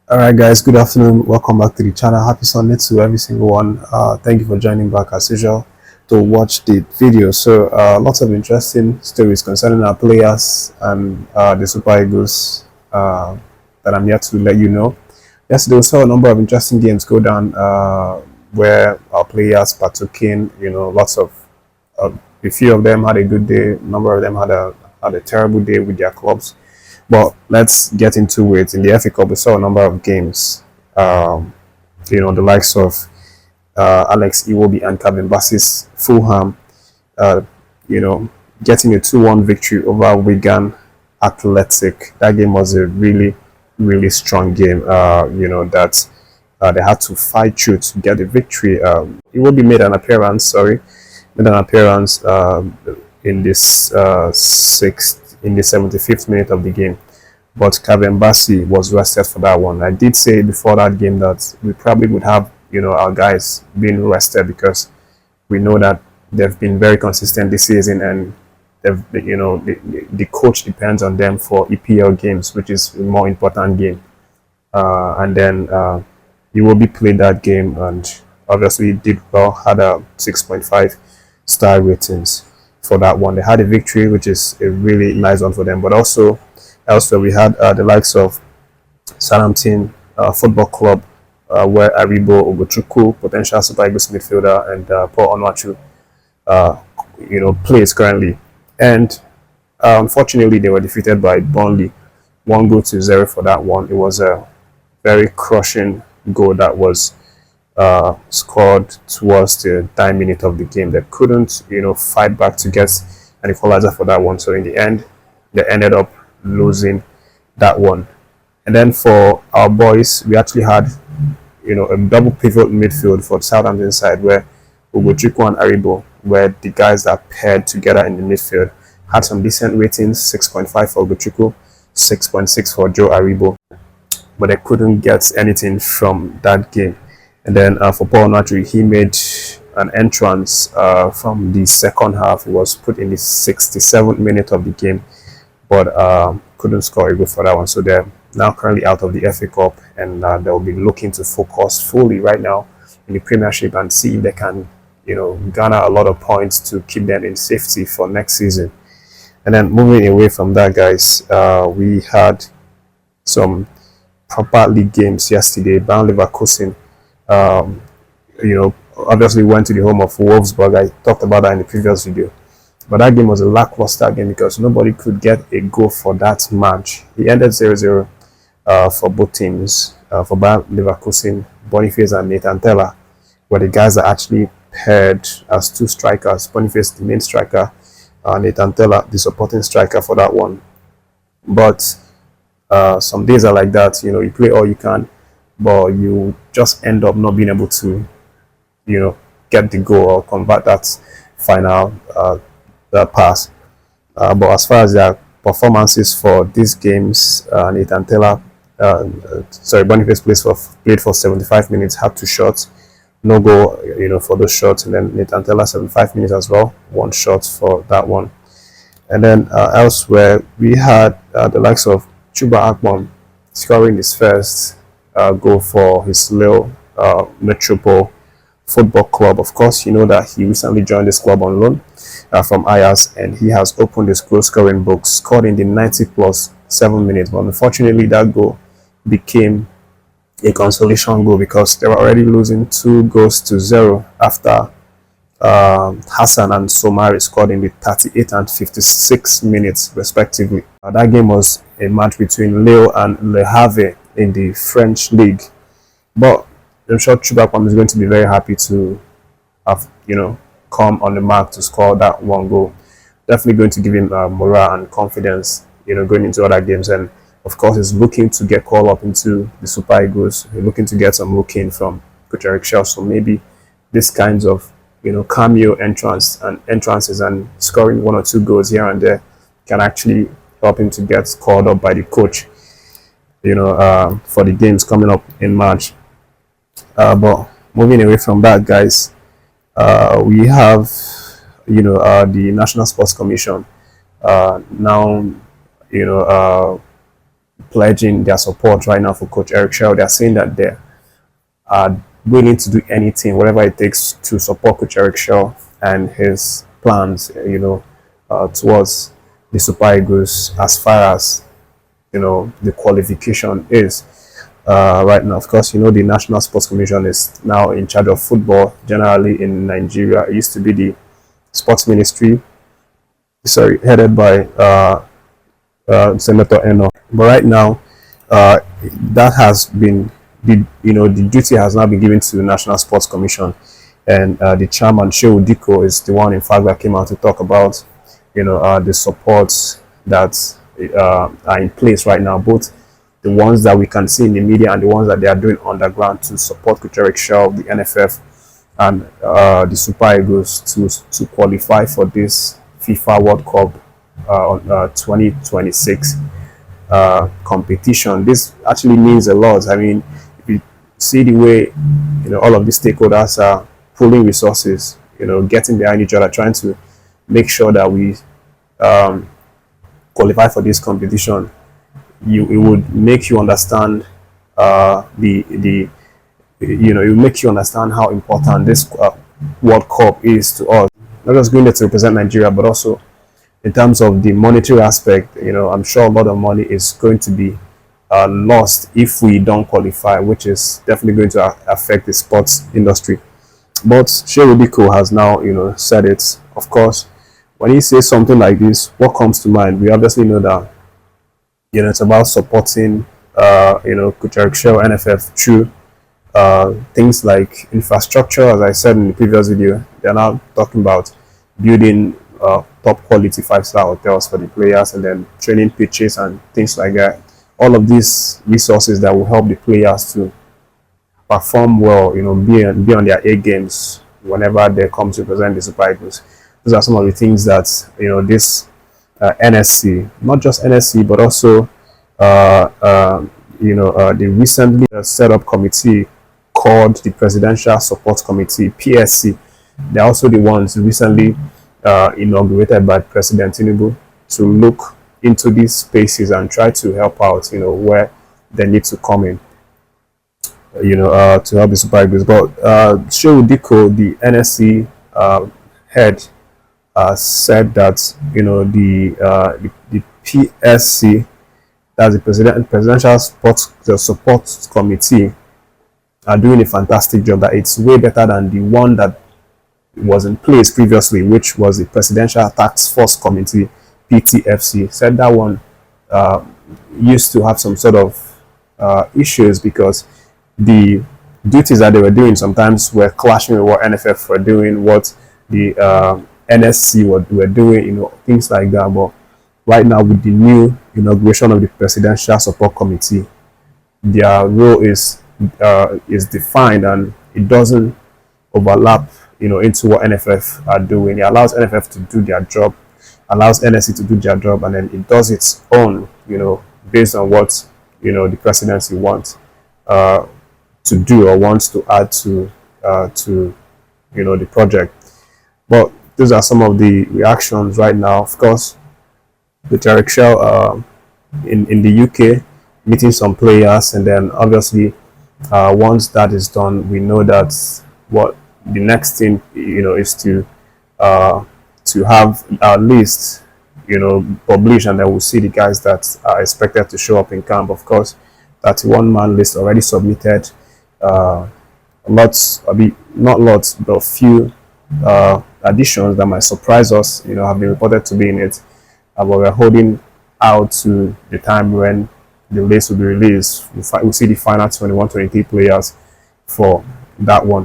All right, guys, good afternoon. Welcome back to the channel. Happy Sunday to every single one. Thank you for joining back as usual to watch the video. So, lots of interesting stories concerning our players and the Super Eagles that I'm here to let you know. Yesterday, we saw a number of interesting games go down where our players partook in. Lots of a few of them had a good day. A number of them had a terrible day with their clubs. But let's get into it. In the FA Cup, we saw a number of games. Um, the likes of Alex Iwobi and Kevin Bassey's Fulham, uh, you know, getting a 2-1 victory over Wigan Athletic. That game was a really, really strong game, that they had to fight through to get the victory. Iwobi made an appearance, in this in the 75th minute of the game, but Kevin Bassey was rested for that one. I did say before that game that we probably would have our guys being rested because we know that they've been very consistent this season, and the coach depends on them for EPL games, which is a more important game. And then you will be played that game, and obviously did well, had a 6.5 star ratings for that one. They had a victory, which is a really nice one for them. But also elsewhere, we had the likes of Southampton Football Club, where Aribo Ogochukwu, potential Super Eagles midfielder, and Paul Onwachu, plays currently. And unfortunately, they were defeated by Burnley, 1-0 for that one. It was a very crushing goal that was scored towards the 9th minute of the game. They couldn't, fight back to get an equalizer for that one. So in the end, they ended up losing that one. And then for our boys, we actually had, a double pivot midfield for the Southampton side where Ugochukwu and Aribo were the guys that paired together in the midfield. Had some decent ratings, 6.5 for Ugochukwu, 6.6 for Joe Aribo, but they couldn't get anything from that game. And then for Paul Onwachu, he made an entrance from the second half. He was put in the 67th minute of the game, but couldn't score a goal for that one. So they're now currently out of the FA Cup, and they'll be looking to focus fully right now in the Premiership and see if they can, garner a lot of points to keep them in safety for next season. And then moving away from that, guys, we had some proper league games yesterday. Bayer Leverkusen, obviously went to the home of Wolfsburg. I talked about that in the previous video. But that game was a lackluster game because nobody could get a goal for that match. It ended 0-0 for both teams. For Bayer Leverkusen, Boniface and Nathan Teller were the guys that actually paired as two strikers. Boniface, the main striker, Nathan Teller, the supporting striker for that one. But some days are like that. You play all you can, but you just end up not being able to, get the goal or convert that final pass. But as far as their performances for these games, Nathan Taylor, Boniface played for 75 minutes, had 2 shots, no goal, for those shots, and then Nathan Taylor 75 minutes as well, 1 shot for that one. And then elsewhere, we had the likes of Chuba Akpom scoring his first goal for his Lille Metropole Football Club. Of course, you know that he recently joined this club on loan from Ajax, and he has opened his goal scoring book, scored in the 90 plus 7 minutes. But unfortunately, that goal became a consolation goal because they were already losing 2-0 after Hassan and Somari scored in the 38 and 56 minutes respectively. That game was a match between Lille and Le Havre in the French league, but I'm sure Chubakwan is going to be very happy to have come on the mark to score that 1 goal. Definitely going to give him morale and confidence going into other games. And of course, he's looking to get called up into the Super Eagles. He's looking to get some look in from Coach Chelle. So maybe this kinds of cameo entrances and scoring 1 or 2 goals here and there can actually help him to get called up by the coach for the games coming up in March. But moving away from that, guys, we have the National Sports Commission now pledging their support right now for Coach Eric Chelle. They're saying that they are willing to do anything, whatever it takes, to support Coach Eric Chelle and his plans, towards the Super Eagles, as far as the qualification is right now. Of course, the National Sports Commission is now in charge of football generally in Nigeria. It used to be the Sports Ministry, headed by Senator Eno. But right now, that has been the duty has now been given to the National Sports Commission, and the chairman Chelle is the one, in fact, that came out to talk about the supports that are in place right now, both the ones that we can see in the media and the ones that they are doing underground to support Coach Eric Chelle, the NFF, and the Super Eagles to qualify for this FIFA World Cup 2026 competition. This actually means a lot. I mean, if you see the way all of these stakeholders are pulling resources, getting behind each other, trying to make sure that we qualify for this competition, it would make you understand it will make you understand how important this World Cup is to us. Not just going there to represent Nigeria, but also in terms of the monetary aspect. I'm sure a lot of money is going to be lost if we don't qualify, which is definitely going to affect the sports industry. But Chelle has now, said it. Of course, when he says something like this, what comes to mind? We obviously know that, it's about supporting, Coach Eric Chelle, NFF, through things like infrastructure. As I said in the previous video, they're now talking about building top quality 5-star hotels for the players, and then training pitches and things like that. All of these resources that will help the players to perform well, be on their A games whenever they come to present the Super Eagles. Those are some of the things that this NSC, not just NSC, but also the recently set up committee called the Presidential Support Committee, PSC. They're also the ones recently inaugurated by President Tinubu to look into these spaces and try to help out, where they need to come in, to help the Super Eagles. But Chelle, the NSC head, said that the PSC, that's the Presidential Support Committee, are doing a fantastic job. That it's way better than the one that was in place previously, which was the Presidential Task Force Committee, PTFC. Said that one used to have some sort of issues because the duties that they were doing sometimes were clashing with what NFF were doing, what the NSC were doing, things like that. But right now, with the new inauguration of the Presidential Support Committee, their role is defined, and it doesn't overlap into what NFF are doing. It allows NFF to do their job, allows NSC to do their job, and then it does its own, based on what the presidency wants to do or wants to add to the project. But those are some of the reactions right now. Of course, the Eric Chelle in the UK meeting some players, and then obviously once that is done, we know that what the next thing is to have our list published, and then we'll see the guys that are expected to show up in camp. Of course, 31-man list already submitted. Not lots, but a few additions that might surprise us have been reported to be in it, but we're holding out to the time when the list will be released. We'll see the final 21-23 players for that one.